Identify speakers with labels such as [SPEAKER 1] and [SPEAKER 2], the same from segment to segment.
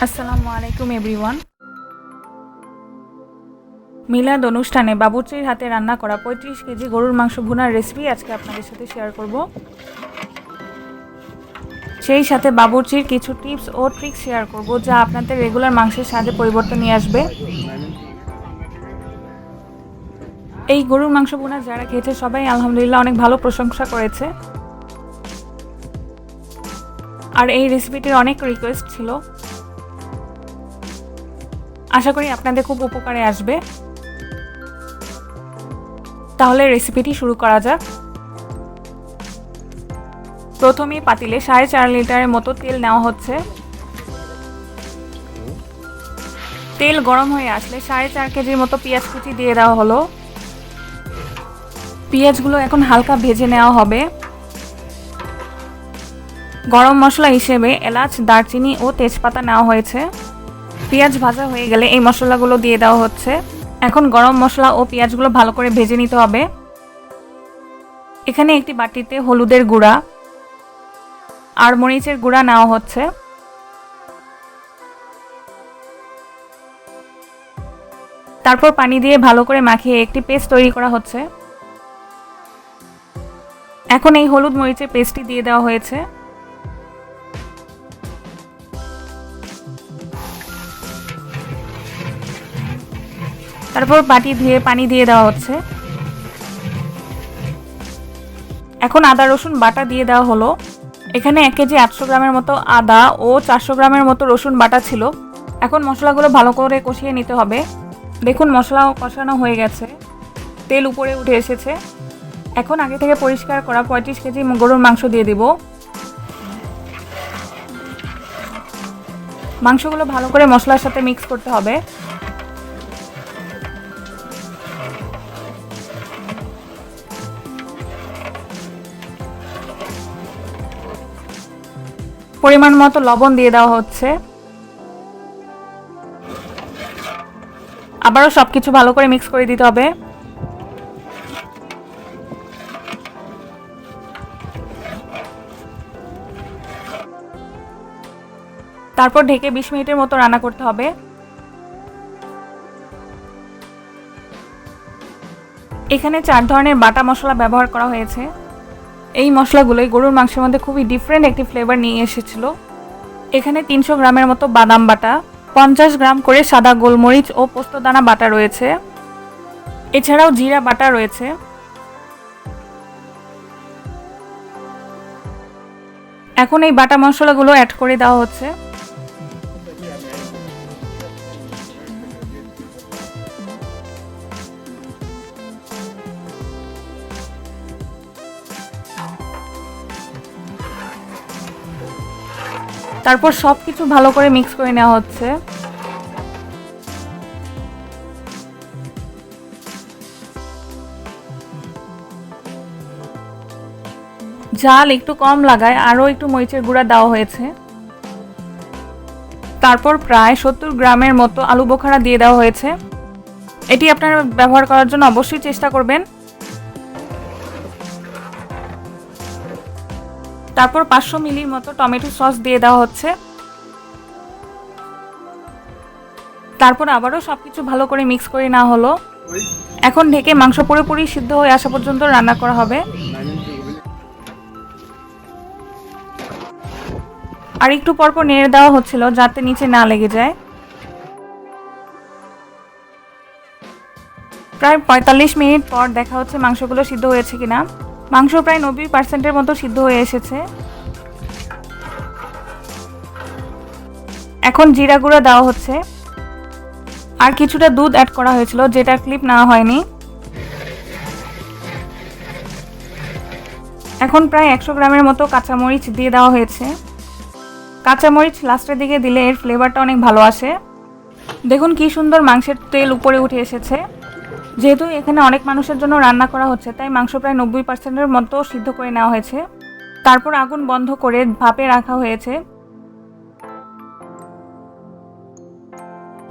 [SPEAKER 1] আসসালামু আলাইকুম এভরিওয়ান। মিলাদ অনুষ্ঠানে বাবুর্চির হাতে রান্না করা ৩৫ কেজি গরুর মাংস ভুনার রেসিপি আজকে আপনাদের সাথে শেয়ার করব। সেই সাথে বাবুর্চির কিছু টিপস ও ট্রিক্স শেয়ার করব যা আপনাদের রেগুলার মাংসের স্বাদে পরিবর্তন নিয়ে আসবে। এই গরুর মাংস ভুনা যারা খেয়েছে সবাই আলহামদুলিল্লাহ অনেক ভালো প্রশংসা করেছে, আর এই রেসিপিটির অনেক রিকোয়েস্ট ছিল। আশা করি আপনাদের খুব উপকারে আসবে। তাহলে রেসিপিটি শুরু করা যাক। প্রথমে পাতিলে 4.5 লিটারের মতো তেল নেওয়া হচ্ছে। তেল গরম হয়ে আসলে 4.5 কেজির মতো পেঁয়াজ কুচি দিয়ে দেওয়া হলো। পেঁয়াজগুলো এখন হালকা ভেজে নেওয়া হবে। গরম মশলা হিসেবে এলাচ, দারচিনি ও তেজপাতা নেওয়া হয়েছে। পেঁয়াজ ভাজা হয়ে গেলে এই মশলাগুলো দিয়ে দেওয়া হচ্ছে। এখন গরম মশলা ও পেঁয়াজগুলো ভালো করে ভেজে নিতে হবে। এখানে একটি বাটিতে হলুদের গুঁড়া আর মরিচের গুঁড়া নেওয়া হচ্ছে। তারপর পানি দিয়ে ভালো করে মাখিয়ে একটি পেস্ট তৈরি করা হচ্ছে। এখন এই হলুদ মরিচের পেস্টটি দিয়ে দেওয়া হয়েছে। তারপর বাটি ধুয়ে পানি দিয়ে দেওয়া হচ্ছে। এখন আদা রসুন বাটা দিয়ে দেওয়া হলো। এখানে 1 কেজি 800 গ্রামের মতো আদা ও 400 গ্রামের মতো রসুন বাটা ছিল। এখন মশলাগুলো ভালো করে কষিয়ে নিতে হবে। দেখুন মশলা কষানো হয়ে গেছে, তেল উপরে উঠে এসেছে। এখন আগে থেকে পরিষ্কার করা 35 কেজি গরুর মাংস দিয়ে দিব। মাংসগুলো ভালো করে মশলার সাথে মিক্স করতে হবে। পরিমাণ মতো লবণ দিয়ে দেওয়া হচ্ছে। আবারও সবকিছু ভালো করে মিক্স করে দিতে হবে। তারপর ঢেকে 20 মিনিটের মতো রান্না করতে হবে। এখানে 4 ধরনের বাটা মশলা ব্যবহার করা হয়েছে। এই মশলাগুলোই গরুর মাংসের মধ্যে খুবই ডিফারেন্ট একটি ফ্লেভার নিয়ে এসেছিল। এখানে 300 গ্রামের মতো বাদাম বাটা, 50 গ্রাম করে সাদা গোলমরিচ ও পোস্তদানা বাটা রয়েছে। এছাড়াও জিরা বাটা রয়েছে। এখন এই বাটা মশলাগুলো অ্যাড করে দেওয়া হচ্ছে। তারপর সবকিছু ভালো করে মিক্স করে নেওয়া হচ্ছে। ঝাল একটু কম লাগায় আরও একটু মরিচের গুঁড়া দেওয়া হয়েছে। তারপর প্রায় 70 গ্রামের মতো আলু বোখারা দিয়ে দেওয়া হয়েছে। এটি আপনারা ব্যবহার করার জন্য অবশ্যই চেষ্টা করবেন। তারপর 500 মিলির মতো টমেটো সস দিয়ে দেওয়া হচ্ছে। তারপর আবারও সবকিছু ভালো করে মিক্স করে নেওয়া হলো। এখন ঢেকে মাংস পুরোপুরি সিদ্ধ হয়ে আসা পর্যন্ত রান্না করা হবে। আর একটু পরপর নেড়ে দেওয়া হচ্ছিল যাতে নিচে না লেগে যায়। প্রায় 45 মিনিট পর দেখা হচ্ছে মাংসগুলো সিদ্ধ হয়েছে কিনা। মাংস প্রায় 90% মতো সিদ্ধ হয়ে এসেছে। এখন জিরা গুঁড়া দেওয়া হচ্ছে। আর কিছুটা দুধ অ্যাড করা হয়েছিল যেটা ক্লিপ নেওয়া হয়নি। এখন প্রায় 100 গ্রামের মতো কাঁচামরিচ দিয়ে দেওয়া হয়েছে। কাঁচামরিচ লাস্টের দিকে দিলে এর ফ্লেভারটা অনেক ভালো আসে। দেখুন কি সুন্দর মাংসের তেল উপরে উঠে এসেছে। যেহেতু এখানে অনেক মানুষের জন্য রান্না করা হচ্ছে তাই মাংস প্রায় 90%-এর মতো সিদ্ধ করে নেওয়া হয়েছে। তারপর আগুন বন্ধ করে ভাপে রাখা হয়েছে।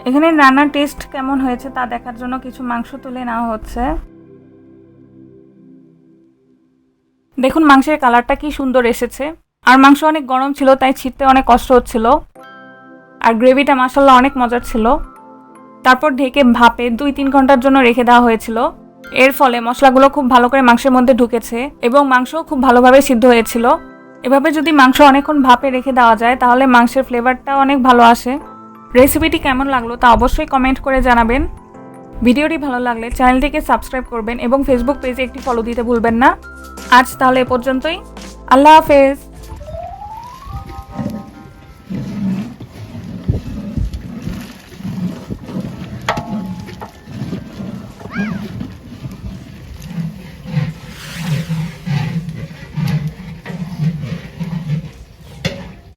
[SPEAKER 1] এখানে রান্নার টেস্ট কেমন হয়েছে তা দেখার জন্য কিছু মাংস তুলে নেওয়া হচ্ছে। দেখুন মাংসের কালারটা কি সুন্দর এসেছে। আর মাংস অনেক গরম ছিল তাই ছিঁড়তে অনেক কষ্ট হচ্ছিল। আর গ্রেভিটা মাশাআল্লাহ অনেক মজার ছিল। তারপর ঢেকে ভাপে 2-3 ঘন্টার জন্য রেখে দেওয়া হয়েছিল। এর ফলে মশলাগুলো খুব ভালো করে মাংসের মধ্যে ঢুকেছে এবং মাংসও খুব ভালোভাবে সিদ্ধ হয়েছিল। এভাবে যদি মাংস অনেকক্ষণ ভাপে রেখে দেওয়া যায় তাহলে মাংসের ফ্লেভারটা অনেক ভালো আসে। রেসিপিটি কেমন লাগলো তা অবশ্যই কমেন্ট করে জানাবেন। ভিডিওটি ভালো লাগলে চ্যানেলটিকে সাবস্ক্রাইব করবেন এবং ফেসবুক পেজে একটি ফলো দিতে ভুলবেন না। আজ তাহলে এ পর্যন্তই। আল্লাহ হাফেজ।